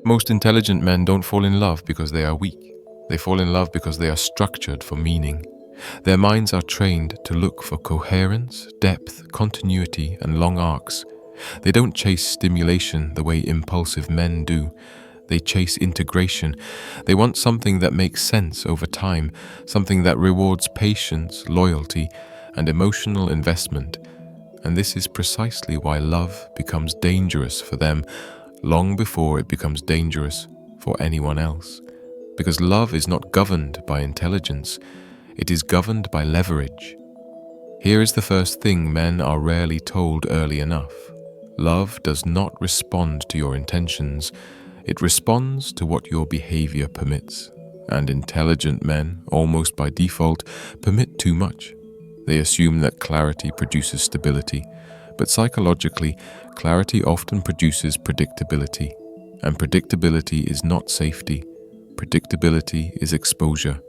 Most intelligent men don't fall in love because they are weak. They fall in love because they are structured for meaning. Their minds are trained to look for coherence, depth, continuity, and long arcs. They don't chase stimulation the way impulsive men do. They chase integration. They want something that makes sense over time, something that rewards patience, loyalty, and emotional investment. And this is precisely why love becomes dangerous for them long before it becomes dangerous for anyone else. Because love is not governed by intelligence, it is governed by leverage. Here is the first thing men are rarely told early enough. Love does not respond to your intentions, it responds to what your behavior permits. And intelligent men, almost by default, permit too much. They assume that clarity produces stability, but psychologically, clarity often produces predictability. And predictability is not safety. Predictability is exposure.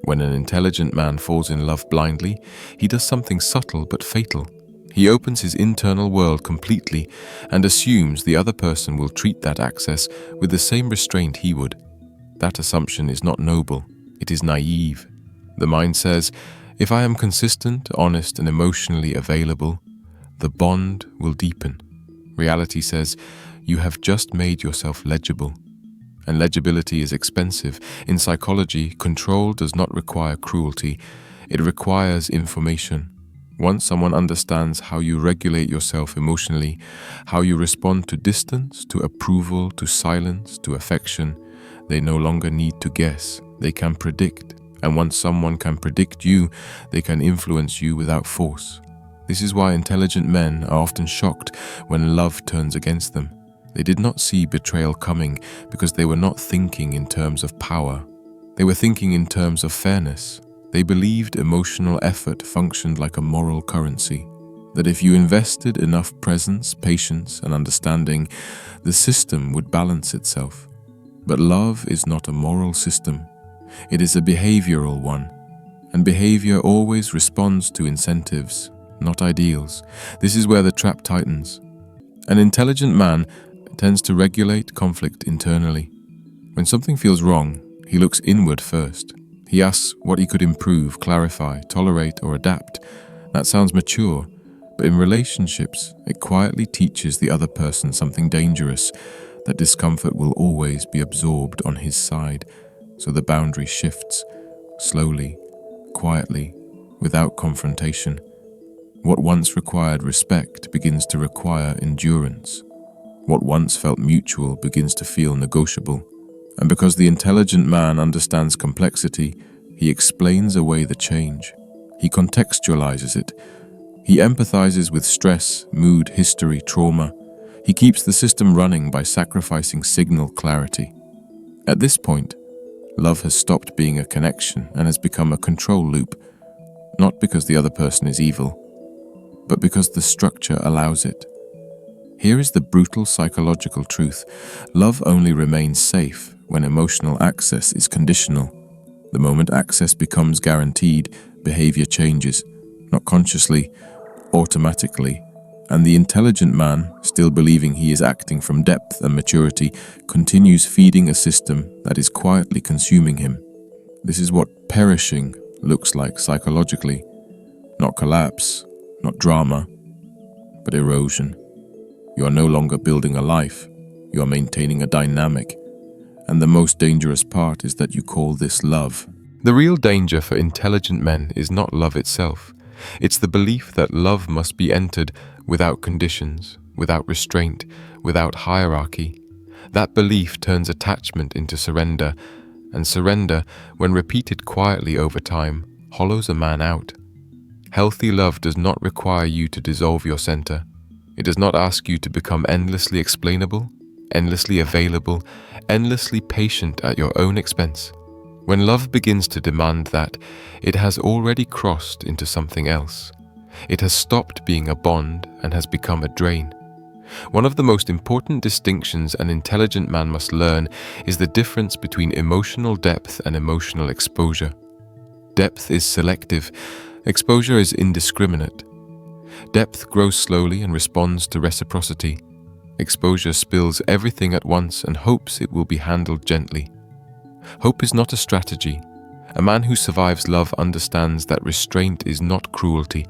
When an intelligent man falls in love blindly, he does something subtle but fatal. He opens his internal world completely and assumes the other person will treat that access with the same restraint he would. That assumption is not noble, it is naive. The mind says, if I am consistent, honest, and emotionally available, the bond will deepen. Reality says, you have just made yourself legible. And legibility is expensive. In psychology, control does not require cruelty. It requires information. Once someone understands how you regulate yourself emotionally, how you respond to distance, to approval, to silence, to affection, they no longer need to guess. They can predict. And once someone can predict you, they can influence you without force. This is why intelligent men are often shocked when love turns against them. They did not see betrayal coming because they were not thinking in terms of power. They were thinking in terms of fairness. They believed emotional effort functioned like a moral currency, that if you invested enough presence, patience, and understanding, the system would balance itself. But love is not a moral system. It is a behavioral one, and behavior always responds to incentives, not ideals. This is where the trap tightens. An intelligent man tends to regulate conflict internally. When something feels wrong, he looks inward first. He asks what he could improve, clarify, tolerate, or adapt. That sounds mature, but in relationships, it quietly teaches the other person something dangerous, that discomfort will always be absorbed on his side. So the boundary shifts, slowly, quietly, without confrontation. What once required respect begins to require endurance. What once felt mutual begins to feel negotiable. And because the intelligent man understands complexity, he explains away the change. He contextualizes it. He empathizes with stress, mood, history, trauma. He keeps the system running by sacrificing signal clarity. At this point, love has stopped being a connection and has become a control loop, not because the other person is evil, but because the structure allows it. Here is the brutal psychological truth. Love only remains safe when emotional access is conditional. The moment access becomes guaranteed, behavior changes, not consciously, automatically. And the intelligent man, still believing he is acting from depth and maturity, continues feeding a system that is quietly consuming him. This is what perishing looks like psychologically. Not collapse, not drama, but erosion. You are no longer building a life, you are maintaining a dynamic. And the most dangerous part is that you call this love. The real danger for intelligent men is not love itself. It's the belief that love must be entered without conditions, without restraint, without hierarchy. That belief turns attachment into surrender, and surrender, when repeated quietly over time, hollows a man out. Healthy love does not require you to dissolve your center. It does not ask you to become endlessly explainable, endlessly available, endlessly patient at your own expense. When love begins to demand that, it has already crossed into something else. It has stopped being a bond and has become a drain. One of the most important distinctions an intelligent man must learn is the difference between emotional depth and emotional exposure. Depth is selective, exposure is indiscriminate. Depth grows slowly and responds to reciprocity. Exposure spills everything at once and hopes it will be handled gently. Hope is not a strategy. A man who survives love understands that restraint is not cruelty,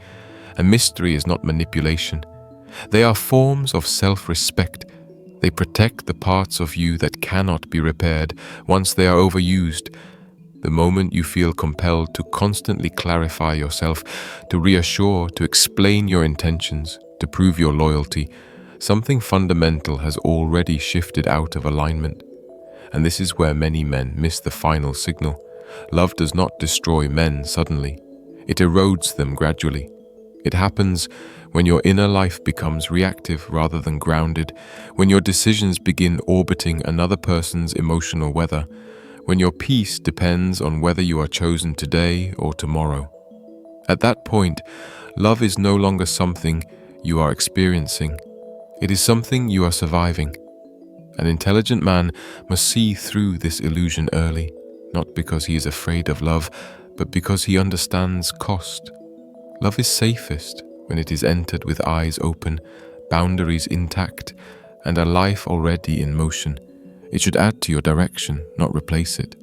and mystery is not manipulation. They are forms of self-respect. They protect the parts of you that cannot be repaired once they are overused. The moment you feel compelled to constantly clarify yourself, to reassure, to explain your intentions, to prove your loyalty, something fundamental has already shifted out of alignment. And this is where many men miss the final signal. Love does not destroy men suddenly. It erodes them gradually. It happens when your inner life becomes reactive rather than grounded, when your decisions begin orbiting another person's emotional weather, when your peace depends on whether you are chosen today or tomorrow. At that point, love is no longer something you are experiencing. It is something you are surviving. An intelligent man must see through this illusion early, not because he is afraid of love, but because he understands cost. Love is safest when it is entered with eyes open, boundaries intact, and a life already in motion. It should add to your direction, not replace it.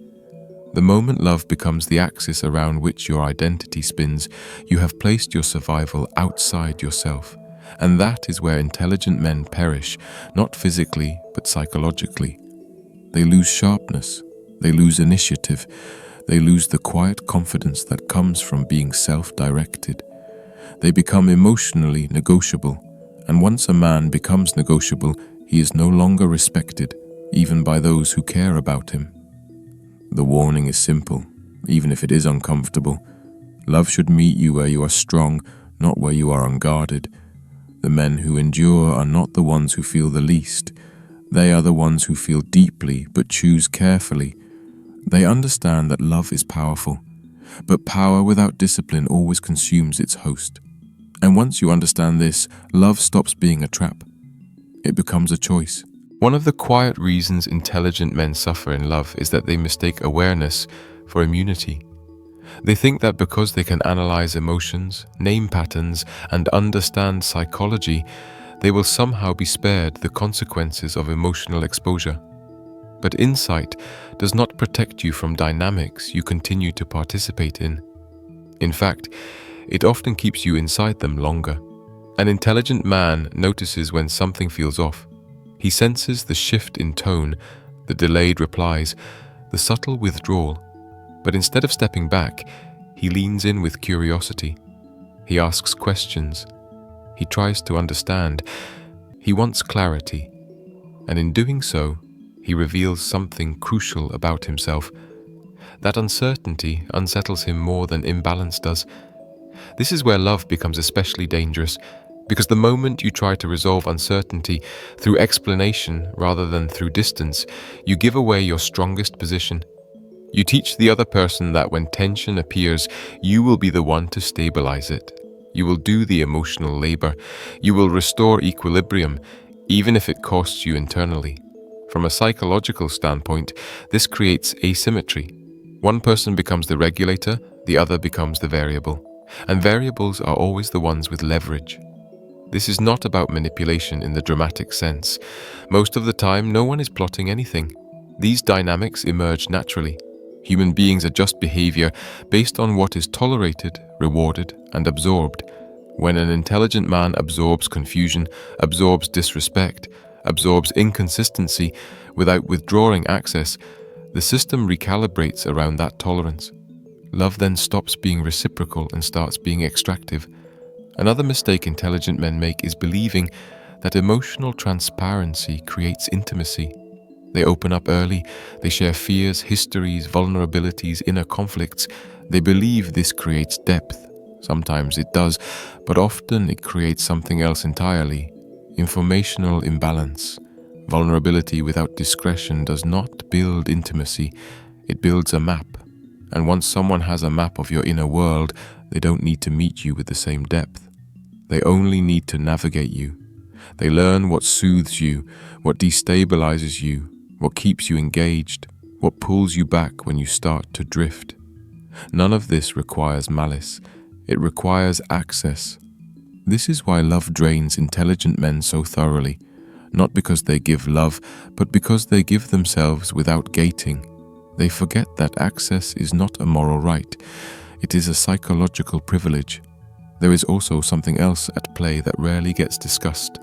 The moment love becomes the axis around which your identity spins, you have placed your survival outside yourself. And that is where intelligent men perish, not physically, but psychologically. They lose sharpness, they lose initiative, they lose the quiet confidence that comes from being self-directed. They become emotionally negotiable, and once a man becomes negotiable, he is no longer respected, even by those who care about him. The warning is simple, even if it is uncomfortable. Love should meet you where you are strong, not where you are unguarded. The men who endure are not the ones who feel the least. They are the ones who feel deeply but choose carefully. They understand that love is powerful, but power without discipline always consumes its host. And once you understand this, love stops being a trap. It becomes a choice. One of the quiet reasons intelligent men suffer in love is that they mistake awareness for immunity. They think that because they can analyze emotions, name patterns, and understand psychology, they will somehow be spared the consequences of emotional exposure. But insight does not protect you from dynamics you continue to participate in. In fact, it often keeps you inside them longer. An intelligent man notices when something feels off. He senses the shift in tone, the delayed replies, the subtle withdrawal. But instead of stepping back, he leans in with curiosity. He asks questions. He tries to understand. He wants clarity. And in doing so, he reveals something crucial about himself. That uncertainty unsettles him more than imbalance does. This is where love becomes especially dangerous, because the moment you try to resolve uncertainty through explanation rather than through distance, you give away your strongest position. You teach the other person that when tension appears, you will be the one to stabilize it. You will do the emotional labor. You will restore equilibrium, even if it costs you internally. From a psychological standpoint, this creates asymmetry. One person becomes the regulator, the other becomes the variable. And variables are always the ones with leverage. This is not about manipulation in the dramatic sense. Most of the time, no one is plotting anything. These dynamics emerge naturally. Human beings adjust behavior based on what is tolerated, rewarded, and absorbed. When an intelligent man absorbs confusion, absorbs disrespect, absorbs inconsistency without withdrawing access, the system recalibrates around that tolerance. Love then stops being reciprocal and starts being extractive. Another mistake intelligent men make is believing that emotional transparency creates intimacy. They open up early, they share fears, histories, vulnerabilities, inner conflicts. They believe this creates depth. Sometimes it does, but often it creates something else entirely. Informational imbalance. Vulnerability without discretion does not build intimacy, it builds a map. And once someone has a map of your inner world, they don't need to meet you with the same depth. They only need to navigate you. They learn what soothes you, what destabilizes you, what keeps you engaged, what pulls you back when you start to drift. None of this requires malice. It requires access. This is why love drains intelligent men so thoroughly. not because they give love, but because they give themselves without gating. They forget that access is not a moral right, it is a psychological privilege. There is also something else at play that rarely gets discussed.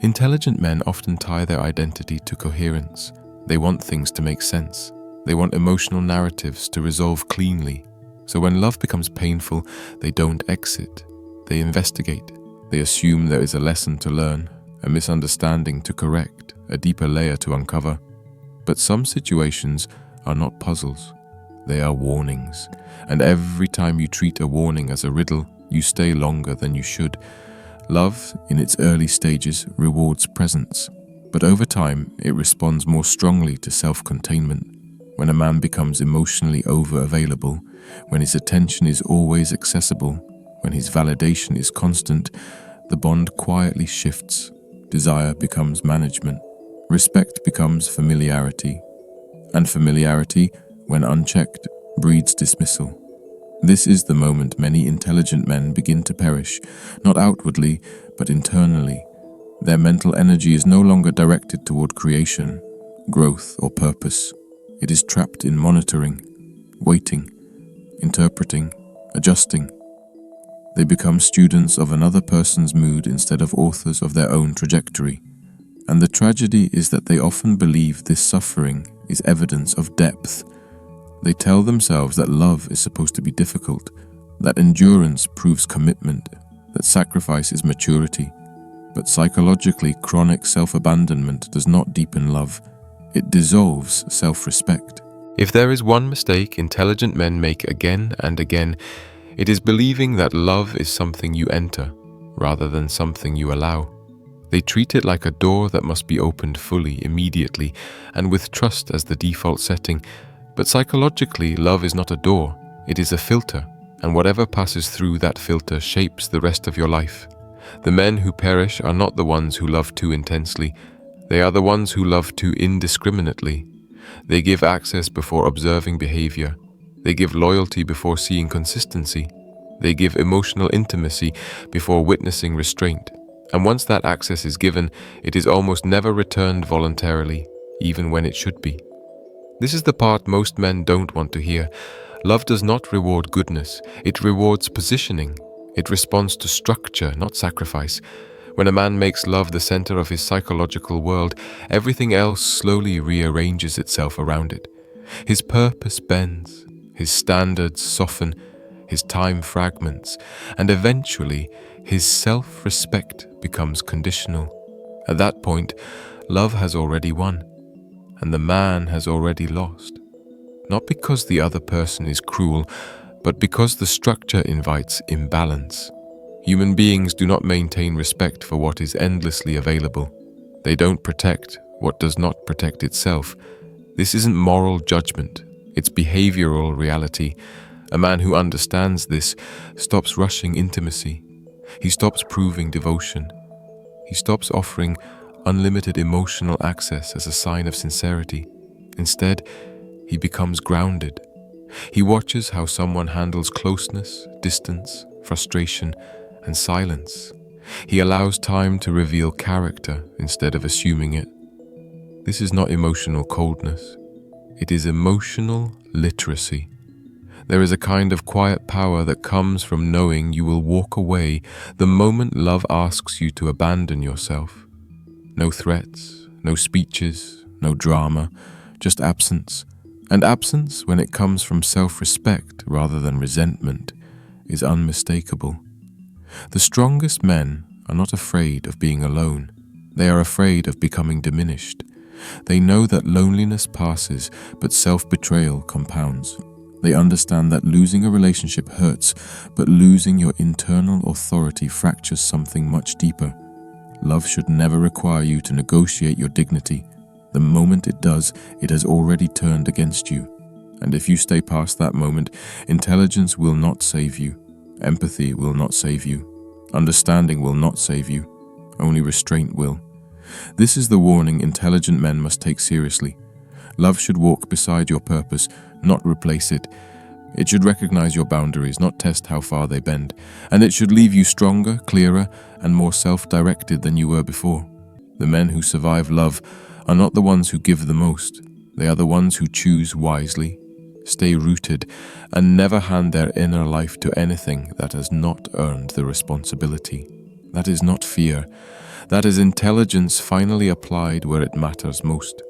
Intelligent men often tie their identity to coherence. They want things to make sense. They want emotional narratives to resolve cleanly. So when love becomes painful, they don't exit. They investigate. They assume there is a lesson to learn, a misunderstanding to correct, a deeper layer to uncover. But some situations are not puzzles. They are warnings. And every time you treat a warning as a riddle, you stay longer than you should. Love, in its early stages, rewards presence. But over time, it responds more strongly to self-containment. When a man becomes emotionally over-available, when his attention is always accessible, when his validation is constant, the bond quietly shifts. Desire becomes management. Respect becomes familiarity. And familiarity, when unchecked, breeds dismissal. This is the moment many intelligent men begin to perish, not outwardly, but internally. Their mental energy is no longer directed toward creation, growth, or purpose. It is trapped in monitoring, waiting, interpreting, adjusting. They become students of another person's mood instead of authors of their own trajectory. And the tragedy is that they often believe this suffering is evidence of depth. They tell themselves that love is supposed to be difficult, that endurance proves commitment, that sacrifice is maturity. But psychologically, chronic self-abandonment does not deepen love. It dissolves self-respect. If there is one mistake intelligent men make again and again, it is believing that love is something you enter, rather than something you allow. They treat it like a door that must be opened fully, immediately, and with trust as the default setting. But psychologically, love is not a door, it is a filter, and whatever passes through that filter shapes the rest of your life. The men who perish are not the ones who love too intensely, they are the ones who love too indiscriminately. They give access before observing behavior. They give loyalty before seeing consistency. They give emotional intimacy before witnessing restraint. And once that access is given, it is almost never returned voluntarily, even when it should be. This is the part most men don't want to hear. Love does not reward goodness, it rewards positioning. It responds to structure, not sacrifice. When a man makes love the center of his psychological world, everything else slowly rearranges itself around it. His purpose bends, his standards soften, his time fragments, and eventually his self-respect becomes conditional. At that point, love has already won, and the man has already lost. Not because the other person is cruel, but because the structure invites imbalance. Human beings do not maintain respect for what is endlessly available. They don't protect what does not protect itself. This isn't moral judgment, it's behavioral reality. A man who understands this stops rushing intimacy. He stops proving devotion. He stops offering unlimited emotional access as a sign of sincerity. Instead, he becomes grounded. He watches how someone handles closeness, distance, frustration, and silence. He allows time to reveal character instead of assuming it. This is not emotional coldness. It is emotional literacy. There is a kind of quiet power that comes from knowing you will walk away the moment love asks you to abandon yourself. No threats, no speeches, no drama, just absence. And absence, when it comes from self-respect rather than resentment, is unmistakable. The strongest men are not afraid of being alone. They are afraid of becoming diminished. They know that loneliness passes, but self-betrayal compounds. They understand that losing a relationship hurts, but losing your internal authority fractures something much deeper. Love should never require you to negotiate your dignity. The moment it does, it has already turned against you. And if you stay past that moment, intelligence will not save you. Empathy will not save you. Understanding will not save you. Only restraint will. This is the warning intelligent men must take seriously. Love should walk beside your purpose, not replace it. It should recognize your boundaries, not test how far they bend. And it should leave you stronger, clearer, and more self-directed than you were before. The men who survive love are not the ones who give the most. They are the ones who choose wisely, stay rooted, and never hand their inner life to anything that has not earned the responsibility. That is not fear. That is intelligence finally applied where it matters most.